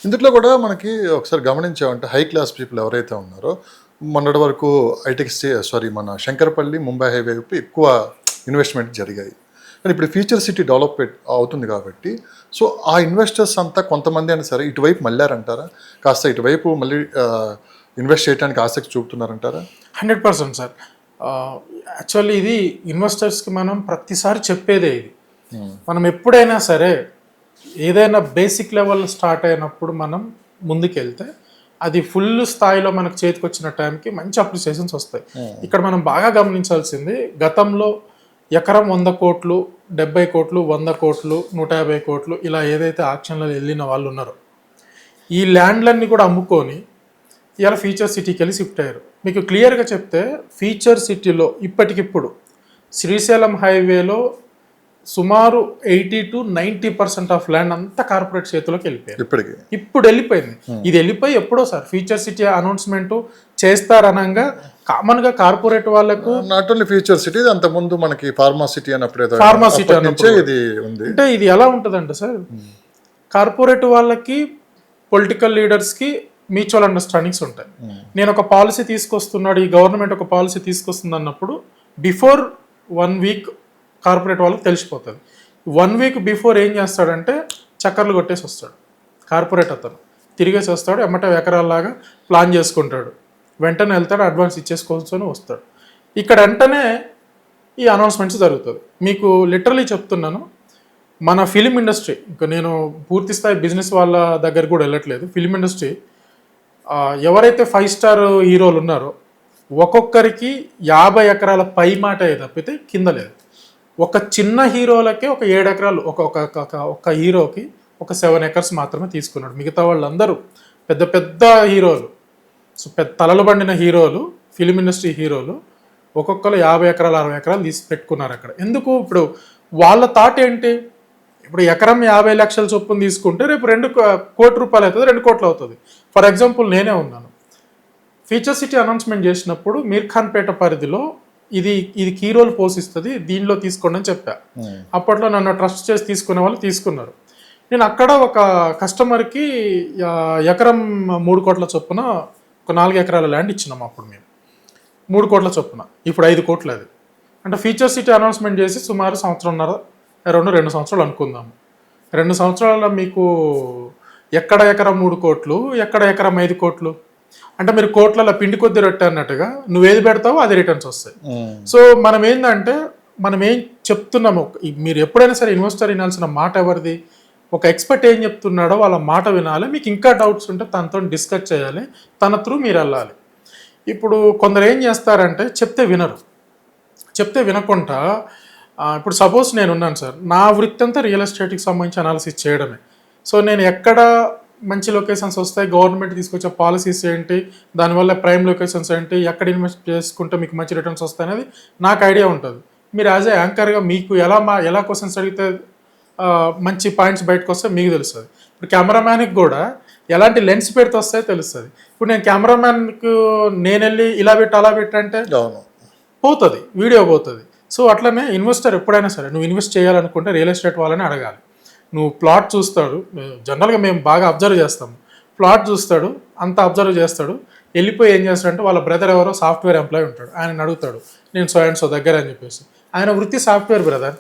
ఇందులో కూడా మనకి ఒకసారి గమనించామంటే హై క్లాస్ పీపుల్ ఎవరైతే ఉన్నారో మొన్నటి వరకు మన శంకరపల్లి ముంబై హైవే వైపు ఎక్కువ ఇన్వెస్ట్మెంట్ జరిగాయి. కానీ ఇప్పుడు ఫ్యూచర్ సిటీ డెవలప్ అవుతుంది కాబట్టి సో ఆ ఇన్వెస్టర్స్ అంతా కొంతమంది అయినా సరే ఇటువైపు మళ్ళారంటారా? కాస్త ఇటువైపు మళ్ళీ ఇన్వెస్ట్ చేయడానికి ఆసక్తి చూపుతున్నారంటారా? 100% సార్. యాక్చువల్లీ ఇది ఇన్వెస్టర్స్కి మనం ప్రతిసారి చెప్పేదే ఇది. మనం ఎప్పుడైనా సరే ఏదైనా బేసిక్ లెవెల్ స్టార్ట్ అయినప్పుడు మనం ముందుకెళ్తే అది ఫుల్ స్థాయిలో మనకు చేతికి వచ్చిన టైంకి మంచి అప్రిసియేషన్స్ వస్తాయి. ఇక్కడ మనం బాగా గమనించాల్సింది, గతంలో ఎకరం 100 కోట్లు, 70 కోట్లు, 100 కోట్లు, 150 కోట్లు ఇలా ఏదైతే ఆక్షన్లో వెళ్ళిన వాళ్ళు ఉన్నారో ఈ ల్యాండ్లన్నీ కూడా అమ్ముకొని ఇలా ఫ్యూచర్ సిటీకి వెళ్ళి షిఫ్ట్ అయ్యారు. మీకు క్లియర్గా చెప్తే ఫ్యూచర్ సిటీలో ఇప్పటికిప్పుడు శ్రీశైలం హైవేలో సుమారు 80 to 90% ఆఫ్ ల్యాండ్ అంతా కార్పొరేట్ చేతిలోకి వెళ్ళిపోయింది. ఇప్పుడు వెళ్ళిపోయింది. ఇది వెళ్ళిపోయి ఎప్పుడో సార్ ఫ్యూచర్ సిటీ అనౌన్స్మెంట్ చేస్తారనగా కామన్గా కార్పొరేట్ వాళ్ళకు నాట్ ఓన్లీ ఫ్యూచర్ సిటీ, అంత ముందు మనకి ఫార్మా సిటీ అన్నప్పుడు ఫార్మా సిటీ ఇది ఉంది. అంటే ఇది ఎలా ఉంటుందంటే సార్, కార్పొరేట్ వాళ్ళకి పొలిటికల్ లీడర్స్కి మ్యూచువల్ అండర్స్టాండింగ్స్ ఉంటాయి. నేను ఒక పాలసీ తీసుకొస్తున్నాడు, ఈ గవర్నమెంట్ ఒక పాలసీ తీసుకొస్తుంది అన్నప్పుడు బిఫోర్ 1 వీక్ కార్పొరేట్ వాళ్ళకి తెలిసిపోతుంది. 1 వీక్ బిఫోర్ ఏం చేస్తాడంటే చక్కర్లు కొట్టేసి వస్తాడు కార్పొరేట్ అతను, తిరిగేసి వస్తాడు, ఎమ్మటే ఎకరాల్లాగా ప్లాన్ చేసుకుంటాడు, వెంటనే వెళ్తాడు, అడ్వాన్స్ ఇచ్చేసుకొని వస్తాడు. ఇక్కడ వెంటనే ఈ అనౌన్స్మెంట్స్ జరుగుతుంది. మీకు లిటరలీ చెప్తున్నాను, మన ఫిలిం ఇండస్ట్రీ, ఇంకా నేను పూర్తి స్థాయి బిజినెస్ వాళ్ళ దగ్గర కూడా వెళ్ళట్లేదు, ఫిలిం ఇండస్ట్రీ ఎవరైతే 5 స్టార్ హీరోలు ఉన్నారో ఒక్కొక్కరికి 50 ఎకరాల పై మాట తప్పితే కింద లేదు. ఒక చిన్న హీరోలకే ఒక 7 ఎకరాలు, ఒక హీరోకి ఒక 7 ఎకర్స్ మాత్రమే తీసుకున్నాడు. మిగతా వాళ్ళందరూ పెద్ద పెద్ద హీరోలు, సో పెద్ద తలలు బండిన హీరోలు, ఫిలిం ఇండస్ట్రీ హీరోలు ఒక్కొక్కరు 50 ఎకరాలు 60 ఎకరాలు తీసి పెట్టుకున్నారు అక్కడ. ఎందుకు? ఇప్పుడు వాళ్ళ థాట్ ఏంటి, ఇప్పుడు ఎకరం 50 లక్షల చొప్పున తీసుకుంటే రేపు 2 కోట్ల రూపాయలు అవుతుంది, 2 కోట్లు అవుతుంది. ఫర్ ఎగ్జాంపుల్ నేనే ఉన్నాను, ఫ్యూచర్ సిటీ అనౌన్స్మెంట్ చేసినప్పుడు మీర్ఖాన్పేట పరిధిలో ఇది కీ రోల్ పోషిస్తుంది, దీనిలో తీసుకోండి అని చెప్పా. అప్పట్లో నన్ను ట్రస్ట్ చేసి తీసుకునే వాళ్ళు తీసుకున్నారు. నేను అక్కడ ఒక కస్టమర్కి ఎకరం 3 కోట్ల చొప్పున ఒక 4 ఎకరాల ల్యాండ్ ఇచ్చినాము. అప్పుడు మేము 3 కోట్ల చొప్పున, ఇప్పుడు 5 కోట్లు అది. అంటే ఫ్యూచర్ సిటీ అనౌన్స్మెంట్ చేసి సుమారు 2 సంవత్సరాలు అనుకుందాము. 2 సంవత్సరాలలో మీకు ఎక్కడ ఎకరం 3 కోట్లు, ఎక్కడ ఎకరం 5 కోట్లు, అంటే మీరు కోట్లలో పిండి కొద్ది రొట్టె అన్నట్టుగా నువ్వేది పెడతావో అది రిటర్న్స్ వస్తాయి. సో మనం ఏంటంటే మనం ఏం చెప్తున్నాము, మీరు ఎప్పుడైనా సరే ఇన్వెస్టర్ వినాల్సిన మాట ఎవరిది, ఒక ఎక్స్పర్ట్ ఏం చెప్తున్నాడో వాళ్ళ మాట వినాలి. మీకు ఇంకా డౌట్స్ ఉంటే తనతో డిస్కస్ చేయాలి, తన త్రూ మీరు వెళ్ళాలి. ఇప్పుడు కొందరు ఏం చేస్తారంటే చెప్తే వినరు, చెప్తే వినకుండా ఇప్పుడు సపోజ్ నేను ఉన్నాను సార్, నా వృత్తి అంతా రియల్ ఎస్టేట్కి సంబంధించి అనాలిసిస్ చేయడమే. సో నేను ఎక్కడ మంచి లొకేషన్స్ వస్తాయి, గవర్నమెంట్ తీసుకొచ్చే పాలసీస్ ఏంటి, దానివల్ల ప్రైమ్ లొకేషన్స్ ఏంటి, ఎక్కడ ఇన్వెస్ట్ చేసుకుంటే మీకు మంచి రిటర్న్స్ వస్తాయి అనేది నాకు ఐడియా ఉంటుంది. మీరు యాజ్ ఏ యాంకర్గా మీకు ఎలా క్వశ్చన్స్ అడిగితే మంచి పాయింట్స్ బయటకు వస్తాయి మీకు తెలుస్తుంది. ఇప్పుడు కెమెరామ్యాన్కి కూడా ఎలాంటి లెన్స్ పెడితే వస్తాయో తెలుస్తుంది. ఇప్పుడు నేను కెమెరామ్యాన్కు నేను వెళ్ళి ఇలా పెట్టి అలా పెట్టంటే పోతుంది, వీడియో పోతుంది. సో అట్లనే ఇన్వెస్టర్ ఎప్పుడైనా సరే నువ్వు ఇన్వెస్ట్ చేయాలనుకుంటే రియల్ ఎస్టేట్ వాళ్ళని అడగాలి. నువ్వు ప్లాట్ చూస్తాడు, జనరల్గా మేము బాగా అబ్జర్వ్ చేస్తాము, ప్లాట్ చూస్తాడు, అంతా అబ్జర్వ్ చేస్తాడు, వెళ్ళిపోయి ఏం చేస్తాడంటే వాళ్ళ బ్రదర్ ఎవరో సాఫ్ట్వేర్ ఎంప్లాయీ ఉంటాడు, ఆయన అడుగుతాడు నేను సో అండ్ సో దగ్గర అని చెప్పేసి. ఆయన వృత్తి సాఫ్ట్వేర్ బ్రదర్,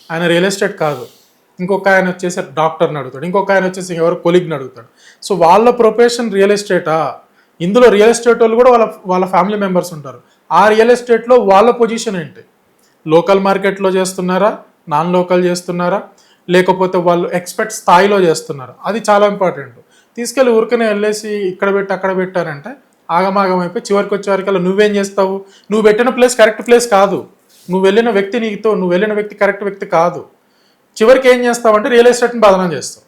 ఆయన రియల్ ఎస్టేట్ కాదు. ఇంకొక ఆయన వచ్చేసి డాక్టర్ని అడుగుతాడు, ఇంకొక ఆయన వచ్చేసి ఎవరో కొలీగ్ని అడుగుతాడు. సో వాళ్ళ ప్రొఫెషన్ రియల్ ఎస్టేటా, ఇందులో రియల్ ఎస్టేట్ వాళ్ళు కూడా వాళ్ళ ఫ్యామిలీ మెంబర్స్ ఉంటారు. ఆ రియల్ ఎస్టేట్లో వాళ్ళ పొజిషన్ ఏంటి, లోకల్ మార్కెట్లో చేస్తున్నారా, నాన్ లోకల్ చేస్తున్నారా, లేకపోతే వాళ్ళు ఎక్స్పర్ట్ స్థాయిలో చేస్తున్నారు, అది చాలా ఇంపార్టెంట్. తీసుకెళ్ళి ఊరికనే వెళ్ళేసి ఇక్కడ పెట్టి అక్కడ పెట్టారంటే ఆగమాగం అయిపోయి చివరికి వచ్చేవారికల్లా నువ్వేం చేస్తావు, నువ్వు పెట్టిన ప్లేస్ కరెక్ట్ ప్లేస్ కాదు, నువ్వు వెళ్ళిన వ్యక్తి కరెక్ట్ వ్యక్తి కాదు. చివరికి ఏం చేస్తావంటే రియల్ ఎస్టేట్ని బదనాం చేస్తావు.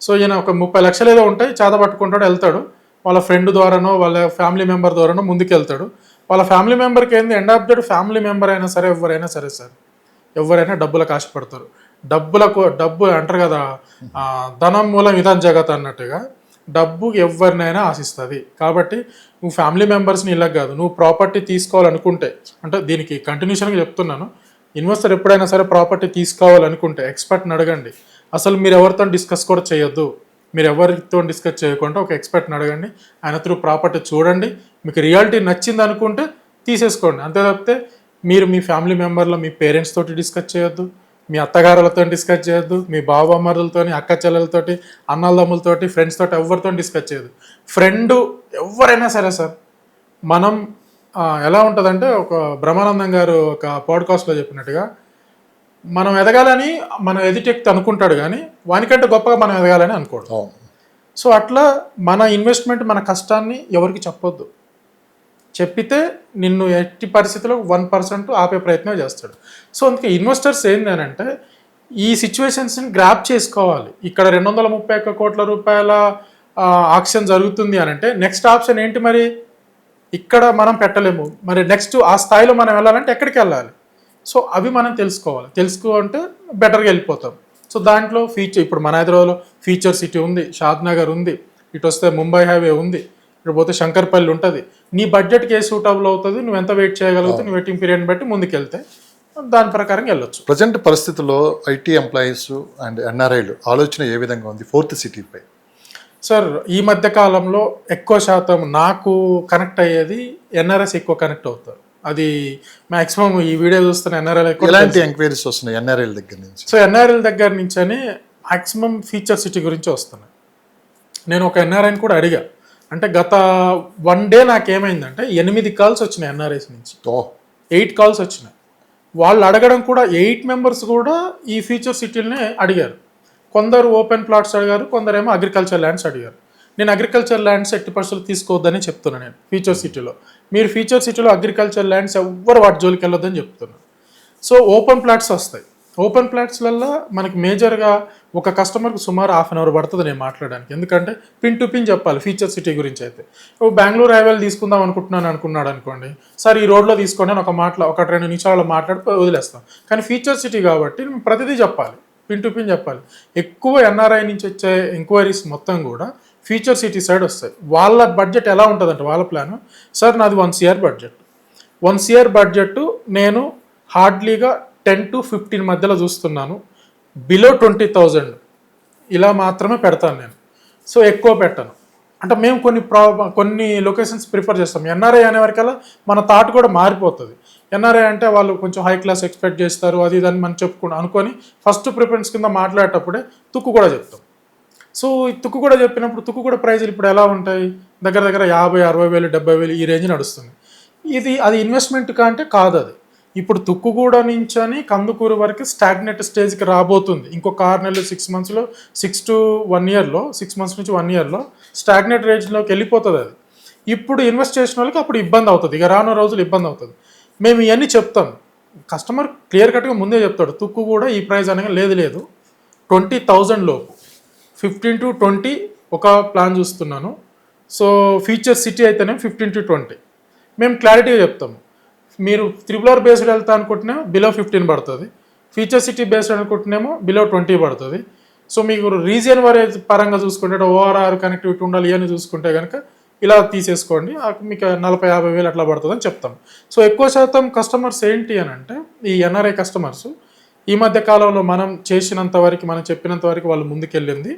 సో ఈయన ఒక 30 లక్షలు ఏదో ఉంటాయి, చేత పట్టుకుంటాడు, వెళ్తాడు, వాళ్ళ ఫ్రెండ్ ద్వారానో వాళ్ళ ఫ్యామిలీ మెంబర్ ద్వారానో ముందుకు వెళ్తాడు. వాళ్ళ ఫ్యామిలీ మెంబర్కి ఏంది, end of the day family member అయినా సరే ఎవరైనా సరే సార్, ఎవరైనా డబ్బులకు ఆశపడతారు. డబ్బు అంటారు కదా, ధనం మూలం ఇదం జగత్ అన్నట్టుగా డబ్బు ఎవరినైనా ఆశిస్తుంది. కాబట్టి నువ్వు ఫ్యామిలీ మెంబర్స్ని ఇలా కాదు, నువ్వు ప్రాపర్టీ తీసుకోవాలనుకుంటే, అంటే దీనికి కంటిన్యూషన్గా చెప్తున్నాను, ఇన్వెస్టర్ ఎప్పుడైనా సరే ప్రాపర్టీ తీసుకోవాలనుకుంటే ఎక్స్పర్ట్ని అడగండి. అసలు మీరు ఎవరితో డిస్కస్ కూడా చేయొద్దు, మీరు ఎవరితో డిస్కస్ చేయకుండా ఒక ఎక్స్పర్ట్ని అడగండి, ఆయన త్రూ ప్రాపర్టీ చూడండి, మీకు రియాలిటీ నచ్చింది అనుకుంటే తీసేసుకోండి. అంతే తప్పితే మీరు మీ ఫ్యామిలీ మెంబర్లో మీ పేరెంట్స్ తోటి డిస్కస్ చేయొద్దు, మీ అత్తగారులతో డిస్కస్ చేయొద్దు, మీ బావమ్మరులతో, అక్క చెల్లెలతోటి, అన్నదమ్ములతోటి, ఫ్రెండ్స్ తోటి ఎవరితో డిస్కస్ చేయొద్దు. ఫ్రెండ్ ఎవరైనా సరే సార్, మనం ఎలా ఉంటుందంటే ఒక బ్రహ్మానందం గారు ఒక పాడ్కాస్ట్లో చెప్పినట్టుగా, మనం ఎదగాలని మనం ఎదుటెక్తి అనుకుంటాడు కానీ వానికంటే గొప్పగా మనం ఎదగాలని అనుకోడు. సో అట్లా మన ఇన్వెస్ట్మెంట్, మన కష్టాన్ని ఎవరికి చెప్పొద్దు. చెప్పితే నిన్ను ఎట్టి పరిస్థితుల్లో 1% ఆపే ప్రయత్నం చేస్తాడు. సో అందుకే ఇన్వెస్టర్స్ ఏంటి అని అంటే ఈ సిచ్యువేషన్స్ని గ్రాప్ చేసుకోవాలి. ఇక్కడ 231 కోట్ల రూపాయల ఆక్షన్ జరుగుతుంది అని అంటే నెక్స్ట్ ఆప్షన్ ఏంటి? మరి ఇక్కడ మనం పెట్టలేము, మరి నెక్స్ట్ ఆ స్థాయిలో మనం వెళ్ళాలంటే ఎక్కడికి వెళ్ళాలి? సో అవి మనం తెలుసుకోవాలి. తెలుసుకుంటే బెటర్గా వెళ్ళిపోతాం. సో దాంట్లో ఇప్పుడు మన హైదరాబాద్లో ఫ్యూచర్ సిటీ ఉంది, షాద్నగర్ ఉంది, ఇటు వస్తే ముంబై హైవే ఉంది, ఇటు పోతే శంకర్పల్లి ఉంటుంది. నీ బడ్జెట్కి ఏ సూటబుల్ అవుతుంది, నువ్వు ఎంత వెయిట్ చేయగలుగుతావు, నీ వెయిటింగ్ పీరియడ్ని బట్టి ముందుకెళ్తే దాని ప్రకారం వెళ్ళొచ్చు. ప్రజెంట్ పరిస్థితుల్లో ఐటీ ఎంప్లాయీస్ అండ్ ఎన్ఆర్ఐలు ఆలోచన ఏ విధంగా ఉంది 4th సిటీపై? సార్ ఈ మధ్య కాలంలో ఎక్కువ శాతం నాకు కనెక్ట్ అయ్యేది ఎన్ఆర్ఎస్ ఎక్కువ కనెక్ట్ అవుతారు. అది మ్యాక్సిమం ఈ వీడియో చూస్తున్న ఎన్ఆర్ఎల్ ఎలాంటి ఎంక్వైరీస్ వస్తున్నాయి ఎన్ఆర్ఎల్ దగ్గర నుంచి? సో ఎన్ఆర్ఎల్ దగ్గర నుంచి అని మ్యాక్సిమం ఫ్యూచర్ సిటీ గురించి వస్తున్నాయి. నేను ఒక ఎన్ఆర్ఐని కూడా అడిగా, అంటే గత 1 డే నాకేమైందంటే 8 కాల్స్ వచ్చినాయి ఎన్ఆర్ఐస్ నుంచి, 8 కాల్స్ వచ్చినాయి. వాళ్ళు అడగడం కూడా 8 మెంబర్స్ కూడా ఈ ఫ్యూచర్ సిటీలనే అడిగారు. కొందరు ఓపెన్ ప్లాట్స్ అడిగారు, కొందరేమో అగ్రికల్చర్ ల్యాండ్స్ అడిగారు. నేను అగ్రికల్చర్ ల్యాండ్స్ 80% తీసుకోవద్దని చెప్తున్నాను నేను ఫ్యూచర్ సిటీలో. మీరు ఫ్యూచర్ సిటీలో అగ్రికల్చర్ ల్యాండ్స్ ఎవ్వరు వాటి జోలికి వెళ్ళొద్దని చెప్తున్నాను. సో ఓపెన్ ప్లాట్స్ వస్తాయి. ఓపెన్ ప్లాట్స్లలో మనకి మేజర్గా ఒక కస్టమర్కి సుమారు 1/2 అవర్ పడుతుంది నేను మాట్లాడడానికి. ఎందుకంటే పిన్ టు పిన్ చెప్పాలి ఫ్యూచర్ సిటీ గురించి. అయితే బెంగళూరు హైవేలు తీసుకుందాం అనుకున్నాడు అనుకోండి, సార్ ఈ రోడ్లో తీసుకోండి అని ఒక 2 నిమిషాల్లో మాట్లాడి వదిలేస్తాం. కానీ ఫ్యూచర్ సిటీ కాబట్టి ప్రతిదీ చెప్పాలి, పిన్ టు పిన్ చెప్పాలి. ఎక్కువ ఎన్ఆర్ఐ నుంచి వచ్చే ఎంక్వైరీస్ మొత్తం కూడా ఫ్యూచర్ సిటీ సైడ్ వస్తాయి. వాళ్ళ బడ్జెట్ ఎలా ఉంటుందంటే వాళ్ళ ప్లాన్, సార్ నాది 1 CR బడ్జెట్, 1 CR బడ్జెట్ నేను హార్డ్లీగా 10 to 15 మధ్యలో చూస్తున్నాను, బిలో 20,000 ఇలా మాత్రమే పెడతాను నేను. సో ఎక్కువ పెట్టను. అంటే మేము కొన్ని లొకేషన్స్ ప్రిఫర్ చేస్తాం. ఎన్ఆర్ఐ అనే వరకల్లా మన థాట్ కూడా మారిపోతుంది. ఎన్ఆర్ఐ అంటే వాళ్ళు కొంచెం హై క్లాస్ ఎక్స్పెక్ట్ చేస్తారు, అది ఇదని మనం అనుకొని ఫస్ట్ ప్రిఫరెన్స్ కింద మాట్లాడేటప్పుడే తుక్కు కూడా చెప్తాం. సో ఈ తుక్కు కూడా చెప్పినప్పుడు తుక్కు కూడా ప్రైజులు ఇప్పుడు ఎలా ఉంటాయి, దగ్గర 50,000, 60,000, 70,000 ఈ రేంజ్ నడుస్తుంది. అది ఇన్వెస్ట్మెంట్ అంటే కాదు. అది ఇప్పుడు తుక్కుగూడ నుంచి అని కందుకూరు వరకు స్టాగ్నెట్ స్టేజ్కి రాబోతుంది. ఇంకొక 6 నెలలు 6 మంత్స్లో 6 to 1 yearలో 6 months నుంచి 1 yearలో స్టాగ్నెట్ రేంజ్లోకి వెళ్ళిపోతుంది. అది ఇప్పుడు ఇన్వెస్ట్ చేసిన వాళ్ళకి అప్పుడు ఇబ్బంది అవుతుంది, ఇక రానున్న రోజులు ఇబ్బంది అవుతుంది. మేము ఇవన్నీ చెప్తాం, కస్టమర్ క్లియర్ కట్గా ముందే చెప్తాడు. తుక్కు కూడా ఈ ప్రైస్ అనగా లేదు 20,000 లోపు 15 to 20 ఒక ప్లాన్ చూస్తున్నాను. సో ఫ్యూచర్ సిటీ అయితేనే 15 to 20 మేము క్లారిటీగా చెప్తాము. మీరు RRR బేస్డ్ వెళ్తా అనుకుంటున్నా బిలో 15 పడుతుంది, ఫ్యూచర్ సిటీ బేస్డ్ అనుకుంటున్నామో బిలో 20 పడుతుంది. సో మీకు రీజియన్ వరేజ్ పరంగా చూసుకుంటే ఓఆర్ఆర్ కనెక్టివిటీ ఉండాలి అని చూసుకుంటే కనుక ఇలా తీసేసుకోండి, మీకు 40,000-50,000 అట్లా పడుతుందని చెప్తాం. సో ఎక్కువ శాతం కస్టమర్స్ ఏంటి అని అంటే ఈ ఎన్ఆర్ఐ కస్టమర్స్ ఈ మధ్య కాలంలో మనం చేసినంత వరకు, మనం చెప్పినంత వరకు వాళ్ళు ముందుకెళ్ళింది.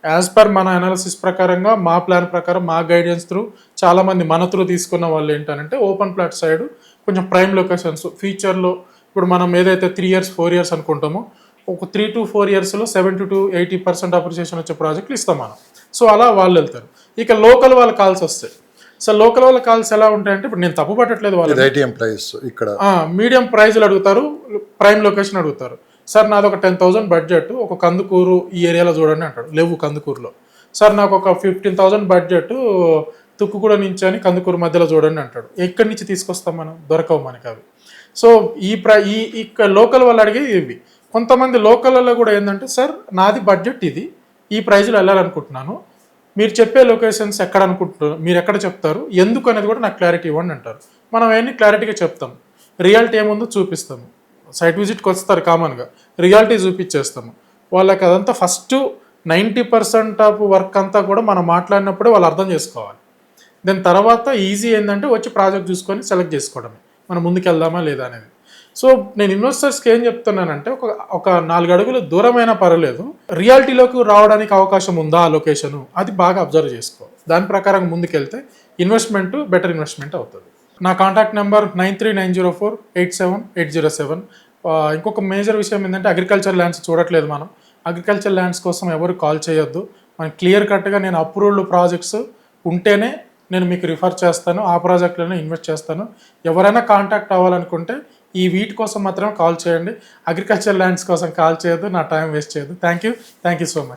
యాజ్ పర్ మన అనాలిసిస్ ప్రకారంగా, మా ప్లాన్ ప్రకారం, మా గైడెన్స్ త్రూ చాలామంది మన త్రూ తీసుకున్న వాళ్ళు ఏంటంటే ఓపెన్ ప్లాట్ సైడ్ కొంచెం ప్రైమ్ లొకేషన్స్ ఫ్యూచర్లో ఇప్పుడు మనం ఏదైతే 3 years 4 years అనుకుంటామో ఒక 3 to 4 yearsలో 70 to 80% అప్రిసియేషన్ వచ్చే ప్రాజెక్టులు ఇస్తాం మనం. సో అలా వాళ్ళు వెళ్తారు. ఇక లోకల్ వాళ్ళ కాల్స్ వస్తాయి. సో లోకల్ వాళ్ళ కాల్స్ ఎలా ఉంటాయంటే, ఇప్పుడు నేను తప్పు పట్టట్లేదు, వాళ్ళు ఐటీ ఎంప్లాయీస్ ఇక్కడ మీడియం ప్రైజ్లు అడుగుతారు, ప్రైమ్ లొకేషన్ అడుగుతారు. సార్ నాది ఒక 10,000 బడ్జెట్, ఒక కందుకూరు ఈ ఏరియాలో చూడండి అంటాడు, లేవు కందుకూరులో. సార్ నాకు ఒక 15,000 బడ్జెట్ తుక్కుగూడ నుంచి అని కందుకూరు మధ్యలో చూడండి అంటాడు. ఎక్కడి నుంచి తీసుకొస్తాం మనం, దొరకవు మనకి అవి. సో ఈ లోకల్ వాళ్ళు అడిగేది ఇవి. కొంతమంది లోకల్లో కూడా ఏంటంటే, సార్ నాది బడ్జెట్ ఇది, ఈ ప్రైజ్లో వెళ్ళాలనుకుంటున్నాను, మీరు చెప్పే లొకేషన్స్ ఎక్కడ అనుకుంటున్నారు, మీరు ఎక్కడ చెప్తారు, ఎందుకు అనేది కూడా నాకు క్లారిటీ ఇవ్వండి అంటారు. మనం అవన్నీ క్లారిటీగా చెప్తాం, రియాలిటీ ఏముందో చూపిస్తాము. సైట్ విజిట్కి వస్తారు కామన్గా, రియాలిటీ చూపించేస్తాము వాళ్ళకి. అదంతా ఫస్ట్ 90% ఆఫ్ వర్క్ అంతా కూడా మనం మాట్లాడినప్పుడే వాళ్ళు అర్థం చేసుకోవాలి. దాని తర్వాత ఈజీ ఏంటంటే వచ్చి ప్రాజెక్ట్ చూసుకొని సెలెక్ట్ చేసుకోవడమే, మనం ముందుకు వెళ్దామా లేదా అనేది. సో నేను ఇన్వెస్టర్స్కి ఏం చెప్తున్నానంటే ఒక 4 అడుగులు దూరమైనా పర్వాలేదు, రియాలిటీలోకి రావడానికి అవకాశం ఉందా ఆ లొకేషన్, అది బాగా అబ్జర్వ్ చేసుకో. దాని ప్రకారం ముందుకెళ్తే ఇన్వెస్ట్మెంట్ బెటర్ ఇన్వెస్ట్మెంట్ అవుతుంది. నా కాంటాక్ట్ నెంబర్ 9390487807. ఇంకొక మేజర్ విషయం ఏంటంటే అగ్రికల్చర్ ల్యాండ్స్ చూడట్లేదు మనం. అగ్రికల్చర్ ల్యాండ్స్ కోసం ఎవరు కాల్ చేయొద్దు. మనకి క్లియర్ కట్గా నేను అప్రూవ్డ్ ప్రాజెక్ట్స్ ఉంటేనే నేను మీకు రిఫర్ చేస్తాను, ఆ ప్రాజెక్ట్లోనే ఇన్వెస్ట్ చేస్తాను. ఎవరైనా కాంటాక్ట్ అవ్వాలనుకుంటే వీటి కోసం మాత్రమే కాల్ చేయండి. అగ్రికల్చర్ ల్యాండ్స్ కోసం కాల్ చేయొద్దు, నా టైం వేస్ట్ చేయొద్దు. Thank you so much.